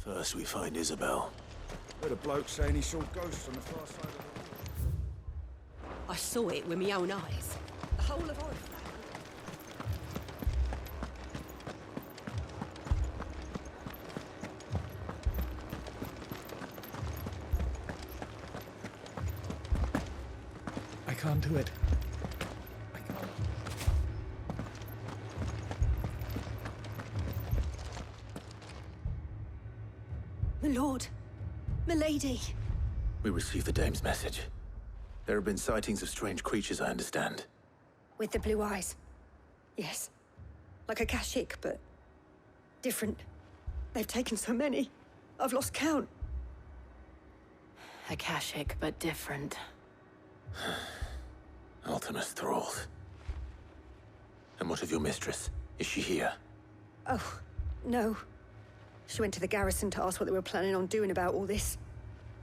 First we find Isabel. Heard a bloke saying he saw ghosts on the far side of the wall. I saw it with my own eyes. The whole of Valisthea. I can't do it. I can't. My lord. Malady. We received the dame's message. There have been sightings of strange creatures, I understand. With the blue eyes. Yes. Like a Kashik, but different. They've taken so many. I've lost count. A Kashik, but different. Ultimus thralls. And what of your mistress? Is she here? Oh, no. She went to the garrison to ask what they were planning on doing about all this.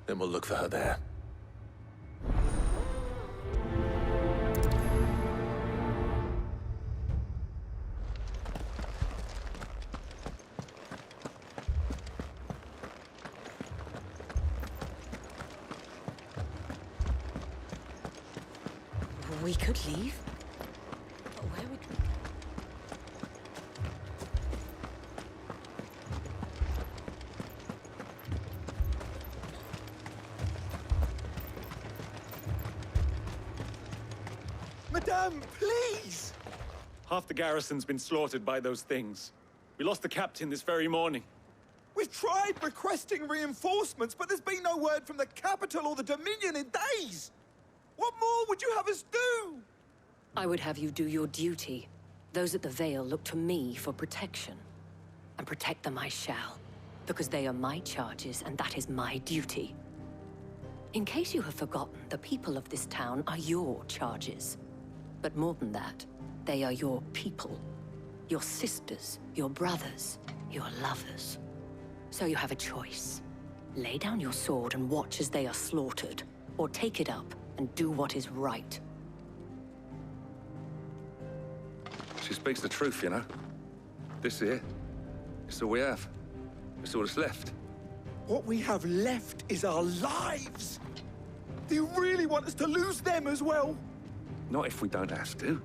Then we'll look for her there. We could leave. But where would we go? Madame, please! Half the garrison's been slaughtered by those things. We lost the captain this very morning. We've tried requesting reinforcements, but there's been no word from the capital or the Dominion in days! What more would you have us do? I would have you do your duty. Those at the Vale look to me for protection. And protect them I shall. Because they are my charges, and that is my duty. In case you have forgotten, the people of this town are your charges. But more than that, they are your people. Your sisters, your brothers, your lovers. So you have a choice. Lay down your sword and watch as they are slaughtered, or take it up and do what is right. She speaks the truth, you know. This here, it's all we have. It's all that's left. What we have left is our lives! Do you really want us to lose them as well? Not if we don't have to.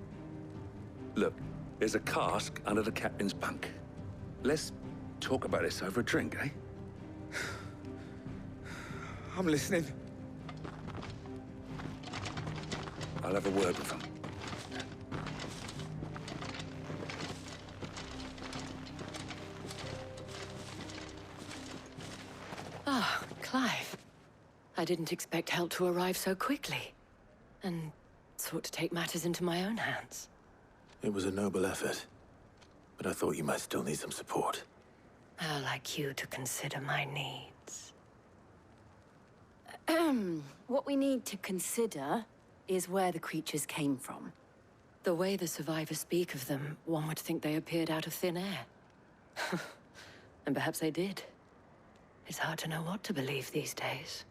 Look, there's a cask under the captain's bunk. Let's talk about this over a drink, eh? I'm listening. I'll have a word with them. Ah, Clive. I didn't expect help to arrive so quickly. And sought to take matters into my own hands. It was a noble effort, but I thought you might still need some support. How like you to consider my needs. What we need to consider is where the creatures came from. The way the survivors speak of them, one would think they appeared out of thin air. And perhaps they did. It's hard to know what to believe these days.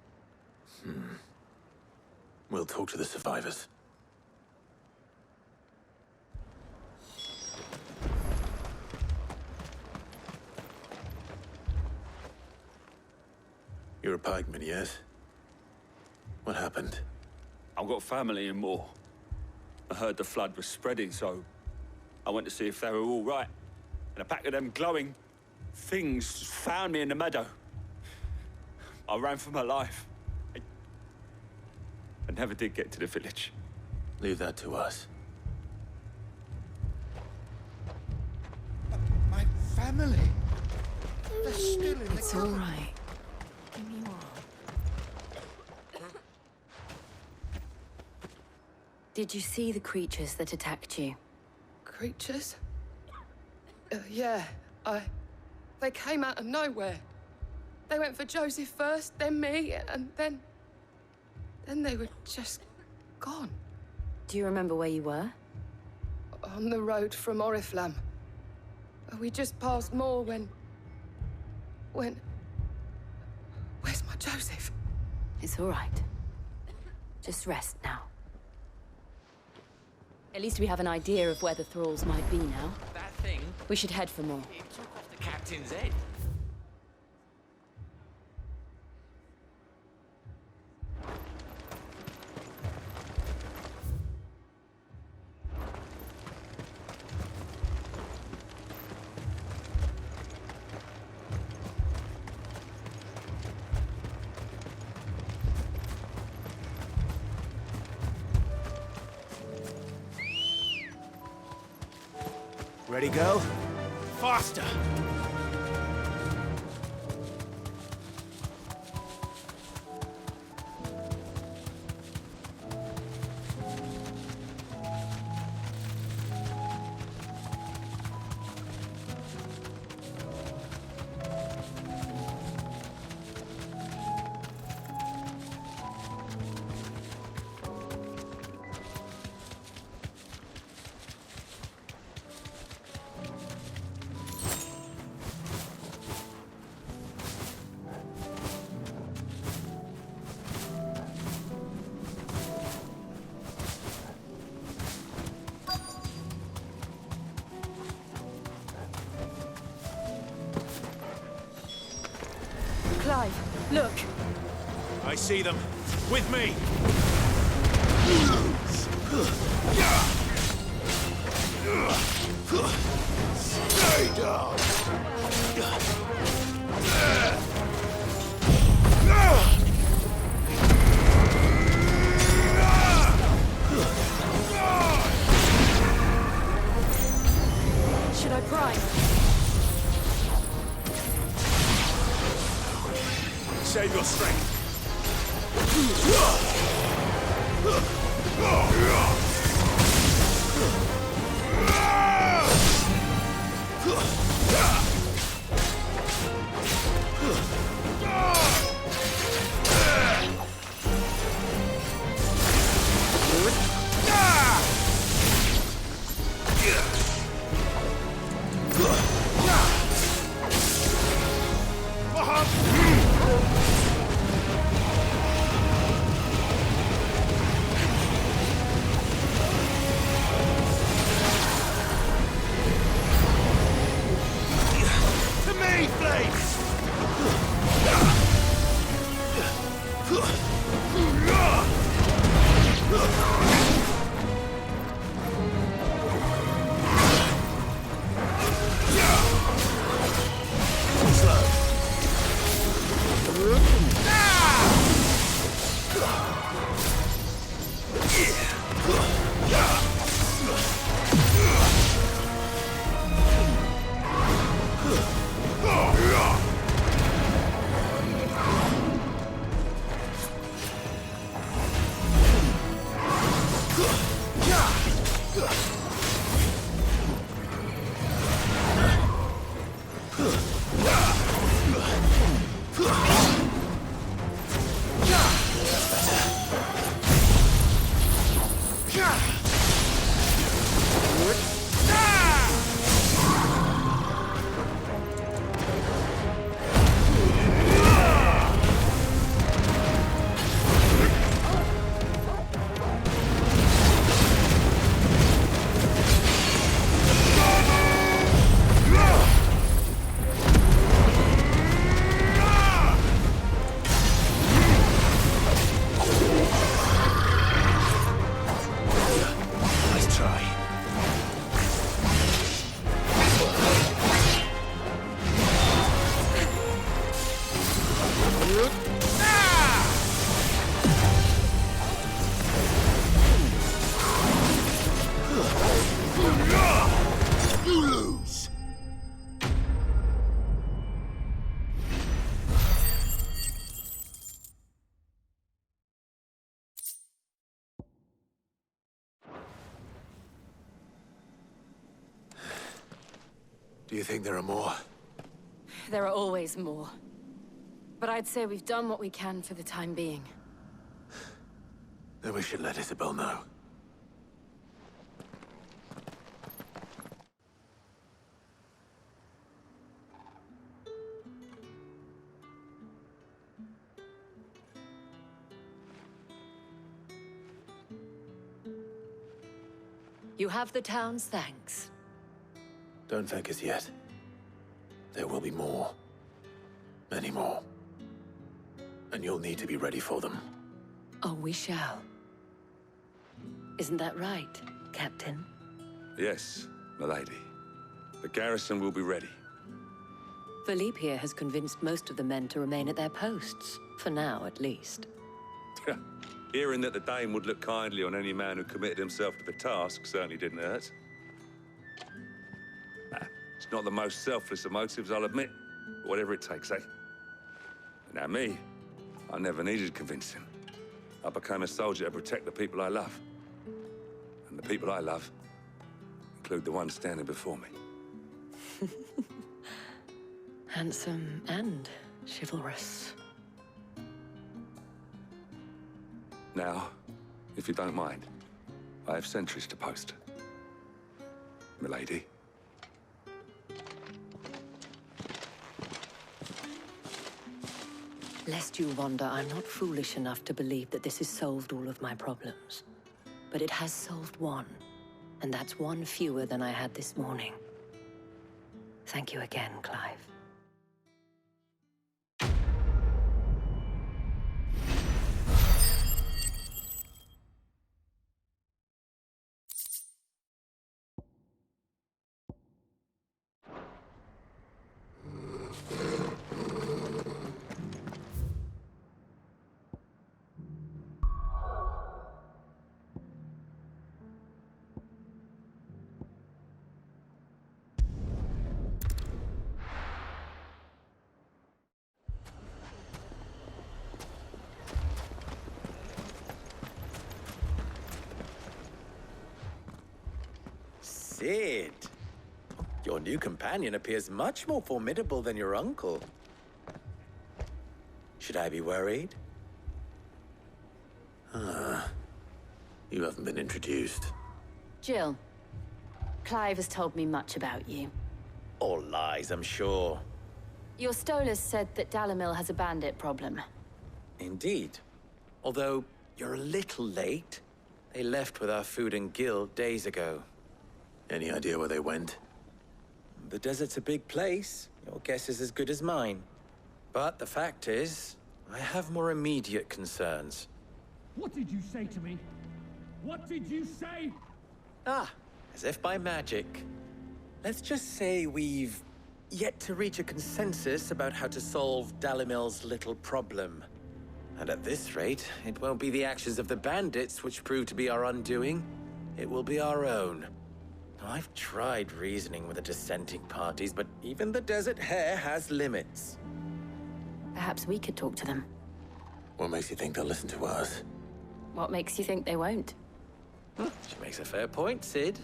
We'll talk to the survivors. You're a pikeman, yes? What happened? I've got family in Moor. I heard the flood was spreading, so I went to see if they were all right. And a pack of them glowing things found me in the meadow. I ran for my life. I never did get to the village. Leave that to us. My family? They're still in the It's all right. Give me one. Did you see the creatures that attacked you? Creatures? Yeah, they came out of nowhere. They went for Joseph first, then me, and then they were just gone. Do you remember where you were? On the road from Oriflamme. We just passed Moor when... Where's my Joseph? It's all right. Just rest now. At least we have an idea of where the thralls might be now. That thing, We should head for more. it took off the captain's head. Ready, girl? Faster! Clive, look. I see them. With me! Stay down! Should I prime? Save your strength. Do you think there are more? There are always more. But I'd say we've done what we can for the time being. Then we should let Isabel know. You have the town's thanks. Don't thank us yet. There will be more. Many more. And you'll need to be ready for them. Oh, we shall. Isn't that right, Captain? Yes, milady. The garrison will be ready. Philippe here has convinced most of the men to remain at their posts. For now, at least. Hearing that the Dame would look kindly on any man who committed himself to the task certainly didn't hurt. It's not the most selfless of motives, I'll admit. But whatever it takes, eh? Now me, I never needed convincing. I became a soldier to protect the people I love. And the people I love include the one standing before me. Handsome and chivalrous. Now, if you don't mind, I have sentries to post. Milady. Lest you wonder, I'm not foolish enough to believe that this has solved all of my problems. But it has solved one, and that's one fewer than I had this morning. Thank you again, Clive. Sid, your new companion appears much more formidable than your uncle. Should I be worried? You haven't been introduced. Jill, Clive has told me much about you. All lies, I'm sure. Your Stolas said that Dalimil has a bandit problem. Indeed. Although, you're a little late. They left with our food and guild days ago. Any idea where they went? The desert's a big place. Your guess is as good as mine. But the fact is, I have more immediate concerns. What did you say to me? What did you say? Ah, as if by magic. Let's just say we've yet to reach a consensus about how to solve Dalimil's little problem. And at this rate, it won't be the actions of the bandits which prove to be our undoing. It will be our own. I've tried reasoning with the dissenting parties, but even the Desert Hare has limits. Perhaps we could talk to them. What makes you think they'll listen to us? What makes you think they won't? She makes a fair point, Sid.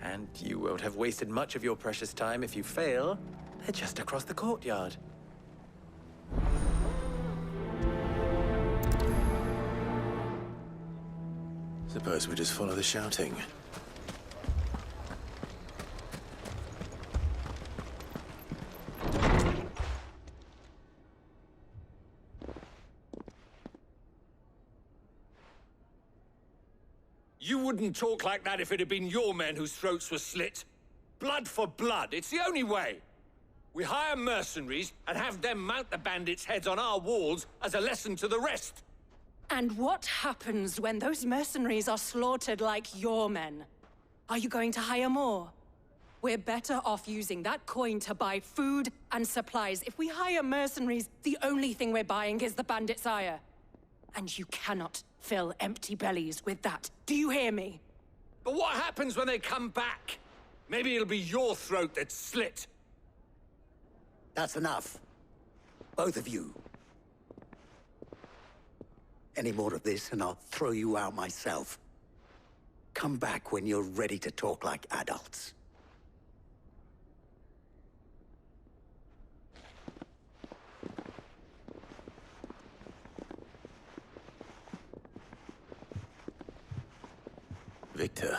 And you won't have wasted much of your precious time if you fail. They're just across the courtyard. Suppose we just follow the shouting. You wouldn't talk like that if it had been your men whose throats were slit. Blood for blood, it's the only way. We hire mercenaries and have them mount the bandits' heads on our walls as a lesson to the rest. And what happens when those mercenaries are slaughtered like your men? Are you going to hire more? We're better off using that coin to buy food and supplies. If we hire mercenaries, the only thing we're buying is the bandits' ire. And you cannot fill empty bellies with that. Do you hear me? But what happens when they come back? Maybe it'll be your throat that's slit. That's enough. Both of you. Any more of this and I'll throw you out myself. Come back when you're ready to talk like adults. Victor.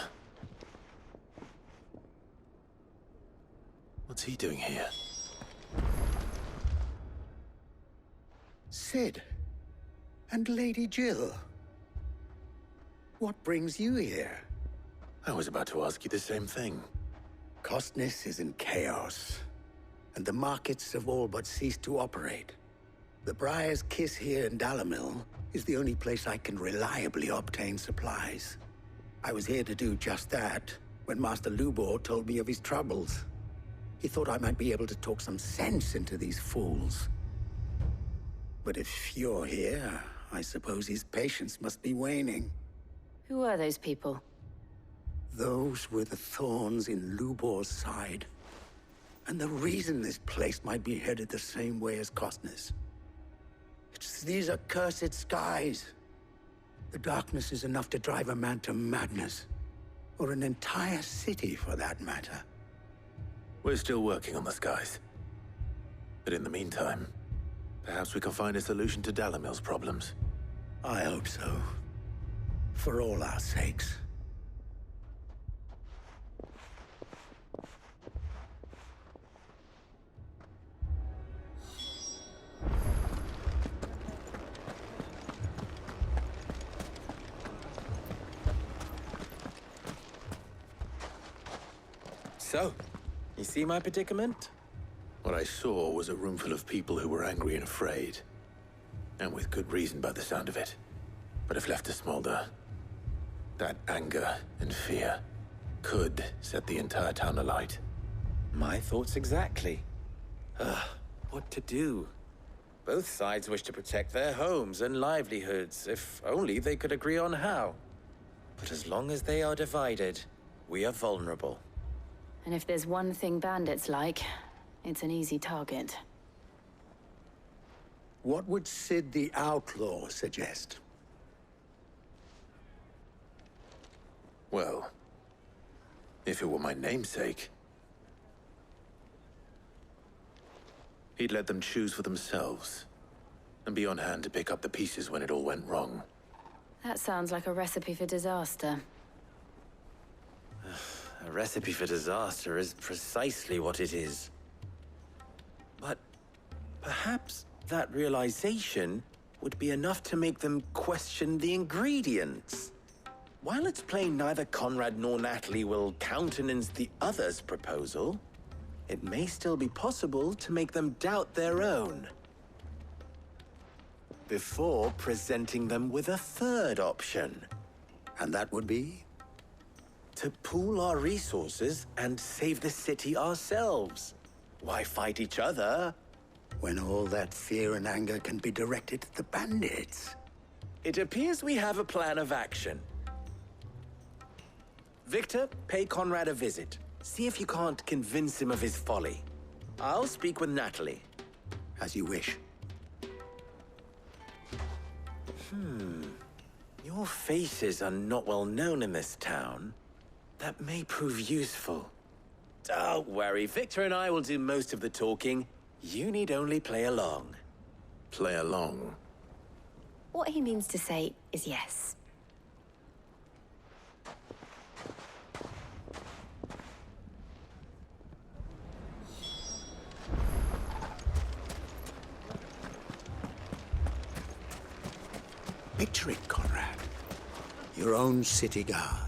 What's he doing here? Sid. And Lady Jill. What brings you here? I was about to ask you the same thing. Costness is in chaos, and the markets have all but ceased to operate. The Briar's Kiss here in Dalimil is the only place I can reliably obtain supplies. I was here to do just that when Master Lubor told me of his troubles. He thought I might be able to talk some sense into these fools. But if you're here, I suppose his patience must be waning. Who are those people? Those were the thorns in Lubor's side. And the reason this place might be headed the same way as Costner's. It's these accursed skies. The darkness is enough to drive a man to madness. Or an entire city, for that matter. We're still working on the skies. But in the meantime, perhaps we can find a solution to Dalimil's problems. I hope so. For all our sakes. So, you see my predicament? What I saw was a room full of people who were angry and afraid. And with good reason by the sound of it. But if left to smolder, that anger and fear could set the entire town alight. My thoughts exactly. What to do? Both sides wish to protect their homes and livelihoods, if only they could agree on how. But as long as they are divided, we are vulnerable. And if there's one thing bandits like, it's an easy target. What would Sid the Outlaw suggest? Well, if it were my namesake, he'd let them choose for themselves and be on hand to pick up the pieces when it all went wrong. That sounds like a recipe for disaster. A recipe for disaster is precisely what it is. But perhaps that realization would be enough to make them question the ingredients. While it's plain neither Conrad nor Natalie will countenance the other's proposal, it may still be possible to make them doubt their own. Before presenting them with a third option. And that would be? To pool our resources and save the city ourselves. Why fight each other? When all that fear and anger can be directed at the bandits. It appears we have a plan of action. Victor, pay Conrad a visit. See if you can't convince him of his folly. I'll speak with Natalie. As you wish. Your faces are not well known in this town. That may prove useful. Don't worry, Victor and I will do most of the talking. You need only play along. Play along? What he means to say is yes. Picture it, Conrad. Your own city guard.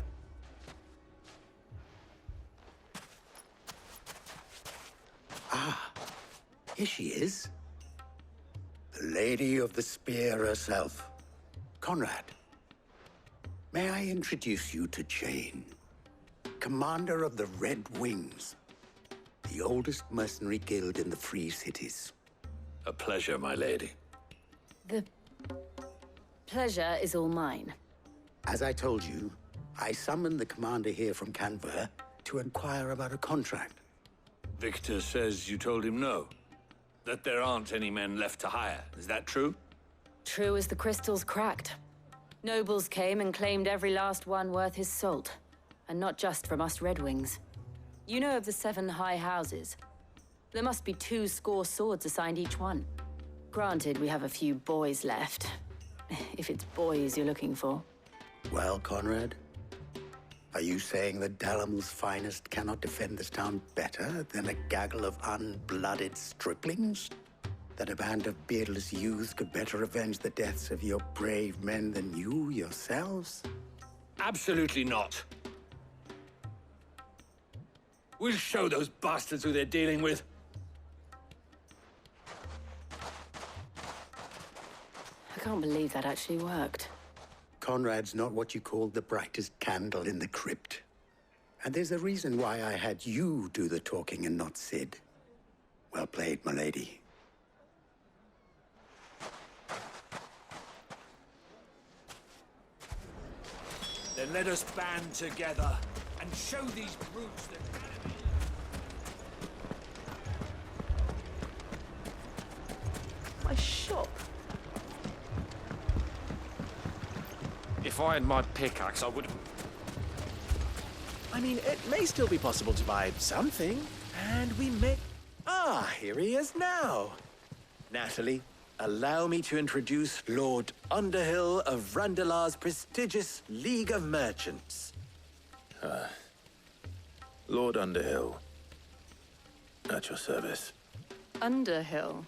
Here she is. The Lady of the Spear herself. Conrad, may I introduce you to Jane, commander of the Red Wings, the oldest mercenary guild in the Free Cities. A pleasure, my lady. The pleasure is all mine. As I told you, I summoned the commander here from Canver to inquire about a contract. Victor says you told him no. That there aren't any men left to hire. Is that true? True as the crystals cracked. Nobles came and claimed every last one worth his salt. And not just from us Red Wings. You know of the 7 high houses. There must be 2 swords assigned each one. Granted, we have a few boys left. If it's boys you're looking for. Well, Conrad, are you saying that Dalimil's finest cannot defend this town better than a gaggle of unblooded striplings? That a band of beardless youths could better avenge the deaths of your brave men than you yourselves? Absolutely not. We'll show those bastards who they're dealing with. I can't believe that actually worked. Conrad's not what you call the brightest candle in the crypt. And there's a reason why I had you do the talking and not Sid. Well played, my lady. Then let us band together and show these brutes that... my shop. If I had my pickaxe, I would... I mean, it may still be possible to buy something, and we may... Ah, here he is now. Natalie, allow me to introduce Lord Underhill of Randalar's prestigious League of Merchants. Lord Underhill. At your service. Underhill?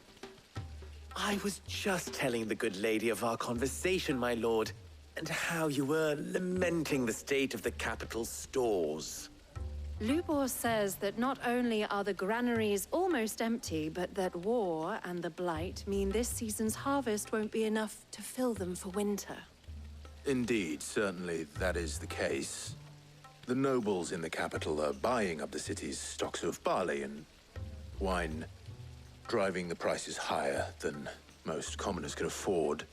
I was just telling the good lady of our conversation, my lord, and how you were lamenting the state of the capital's stores. Lubor says that not only are the granaries almost empty, but that war and the Blight mean this season's harvest won't be enough to fill them for winter. Indeed, certainly that is the case. The nobles in the capital are buying up the city's stocks of barley and wine, driving the prices higher than most commoners can afford.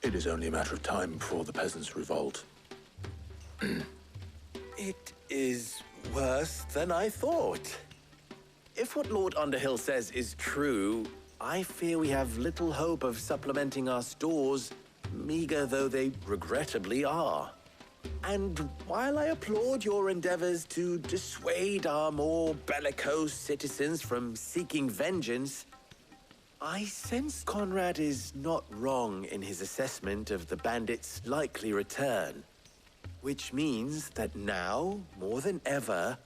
It is only a matter of time before the peasants revolt. It is worse than I thought. If what Lord Underhill says is true, I fear we have little hope of supplementing our stores, meager though they regrettably are. And while I applaud your endeavors to dissuade our more bellicose citizens from seeking vengeance, I sense Conrad is not wrong in his assessment of the bandits' likely return. Which means that now, more than ever,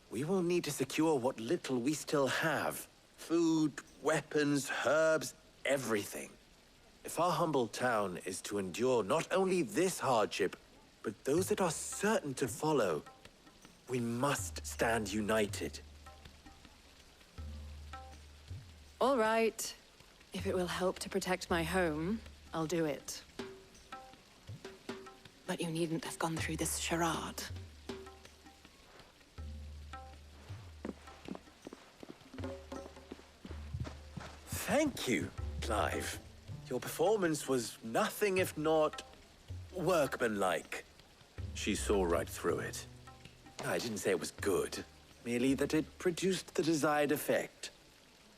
we will need to secure what little we still have. Food, weapons, herbs, everything. If our humble town is to endure not only this hardship, but those that are certain to follow, we must stand united. All right. If it will help to protect my home, I'll do it. But you needn't have gone through this charade. Thank you, Clive. Your performance was nothing if not workmanlike. She saw right through it. I didn't say it was good, merely that it produced the desired effect.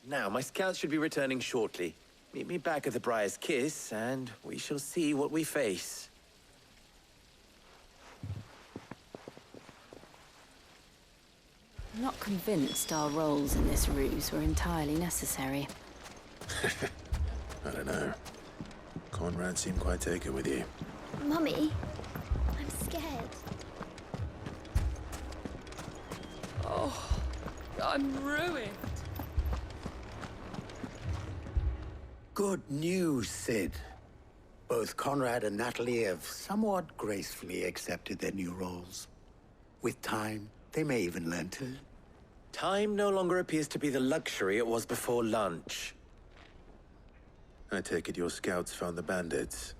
Now, my scouts should be returning shortly. Meet me back at the Briar's Kiss, and we shall see what we face. I'm not convinced our roles in this ruse were entirely necessary. I don't know. Conrad seemed quite taken with you. Mummy, I'm scared. Oh, I'm ruined. Good news, Sid. Both Conrad and Natalie have somewhat gracefully accepted their new roles. With time, they may even learn to... Time no longer appears to be the luxury it was before lunch. I take it your scouts found the bandits.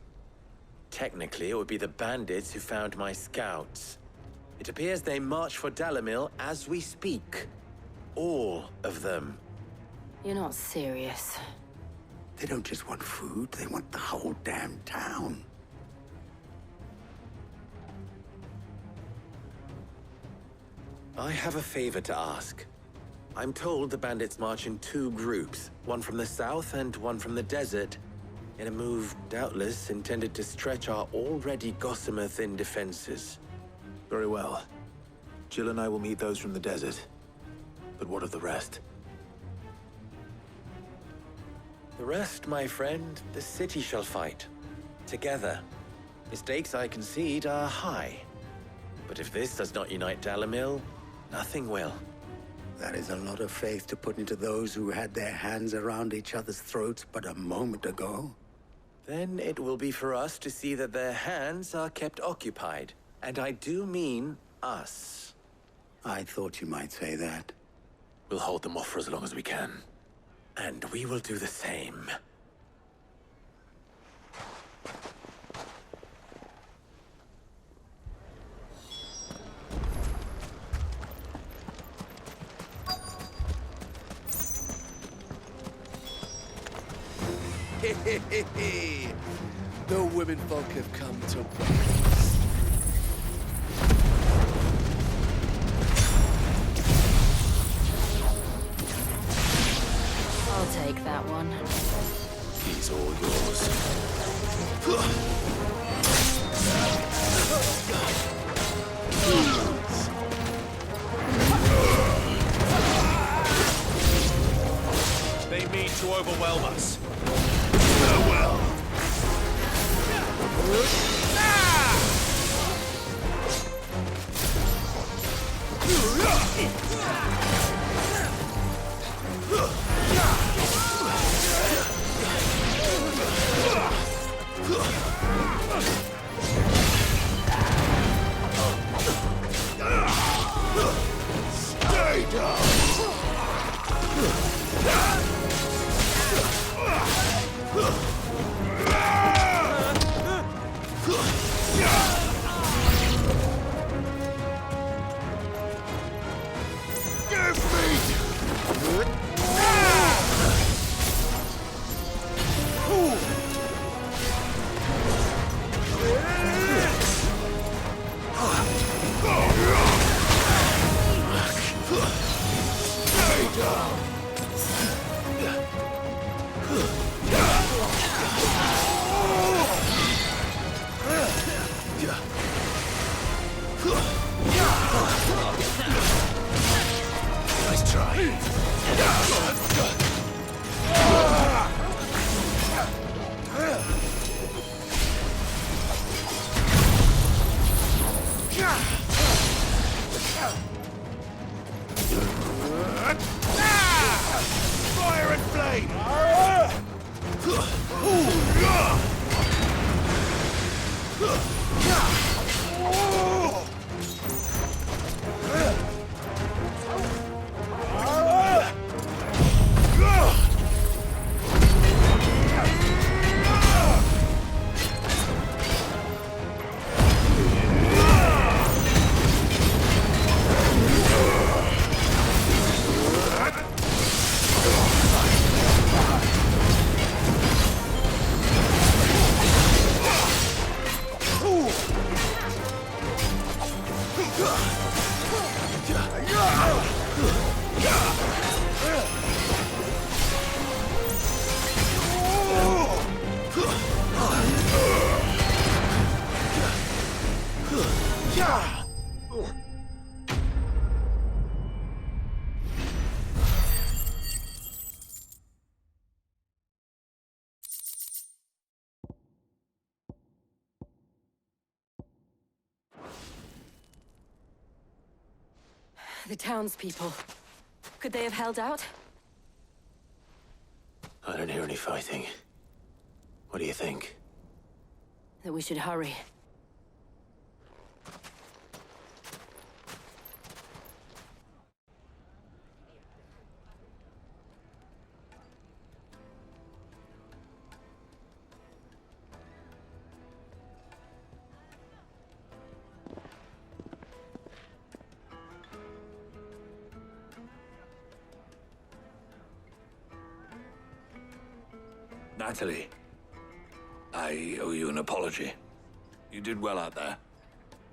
Technically, it would be the bandits who found my scouts. It appears they march for Dalimil as we speak. All of them. You're not serious. They don't just want food, they want the whole damn town. I have a favor to ask. I'm told the bandits march in two groups, one from the south and one from the desert, in a move doubtless intended to stretch our already gossamer-thin defenses. Very well. Jill and I will meet those from the desert. But what of the rest? The rest, my friend, the city shall fight. Together. The stakes, I concede, are high. But if this does not unite Dalimil, nothing will. That is a lot of faith to put into those who had their hands around each other's throats but a moment ago. Then it will be for us to see that their hands are kept occupied. And I do mean us. I thought you might say that. We'll hold them off for as long as we can. And we will do the same. The women folk have come to I'll take that one. He's all yours. They mean to overwhelm us. Farewell. Stay down. Nice try. Fire and flame! The townspeople. Could they have held out? I don't hear any fighting. What do you think? That we should hurry. Natalie, I owe you an apology. You did well out there.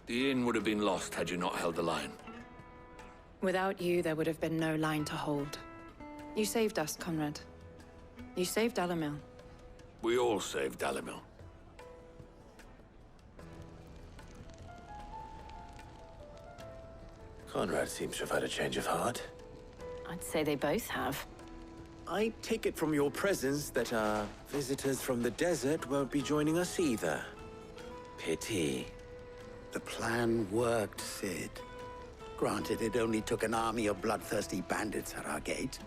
The inn would have been lost had you not held the line. Without you, there would have been no line to hold. You saved us, Conrad. You saved Dalimil. We all saved Dalimil. Conrad seems to have had a change of heart. I'd say they both have. I take it from your presence that our visitors from the desert won't be joining us either. Pity. The plan worked, Sid. Granted, it only took an army of bloodthirsty bandits at our gate.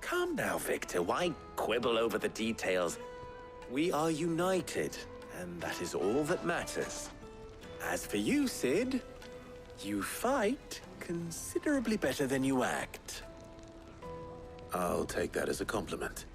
Calm now, Victor. Why quibble over the details? We are united, and that is all that matters. As for you, Sid, you fight considerably better than you act. I'll take that as a compliment.